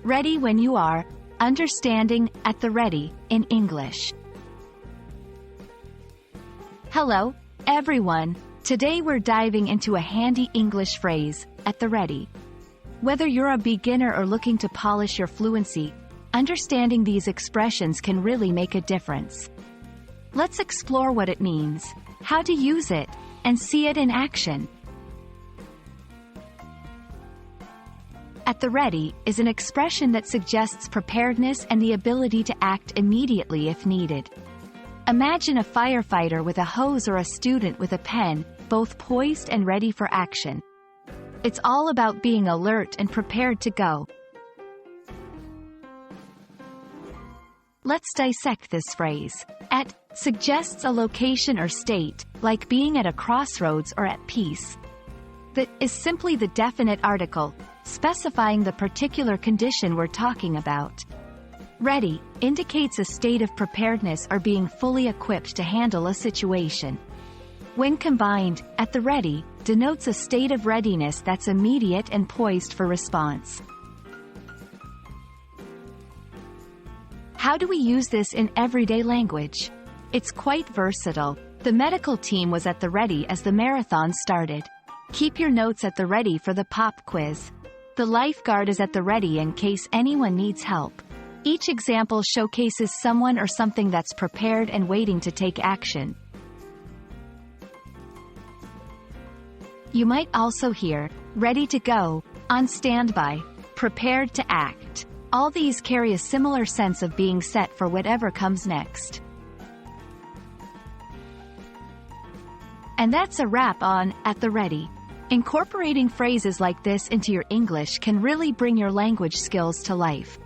Ready when you are. Understanding, at the ready, in English. Hello, everyone. Today we're diving into a handy English phrase, at the ready. Whether you're a beginner or looking to polish your fluency, understanding these expressions can really make a difference. Let's explore what it means, how to use it, and see it in action. At the ready is an expression that suggests preparedness and the ability to act immediately if needed. Imagine a firefighter with a hose or a student with a pen, both poised and ready for action. It's all about being alert and prepared to go. Let's dissect this phrase. At suggests a location or state, like being at a crossroads or at peace. The is simply the definite article, specifying the particular condition we're talking about. Ready indicates a state of preparedness or being fully equipped to handle a situation. When combined, at the ready denotes a state of readiness that's immediate and poised for response. How do we use this in everyday language? It's quite versatile. The medical team was at the ready as the marathon started. Keep your notes at the ready for the pop quiz. The lifeguard is at the ready in case anyone needs help. Each example showcases someone or something that's prepared and waiting to take action. You might also hear, ready to go, on standby, prepared to act. All these carry a similar sense of being set for whatever comes next. And that's a wrap on At the Ready. Incorporating phrases like this into your English can really bring your language skills to life.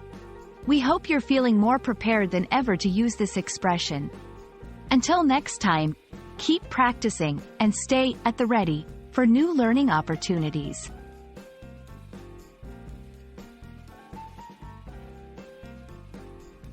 We hope you're feeling more prepared than ever to use this expression. Until next time, keep practicing and stay at the ready for new learning opportunities.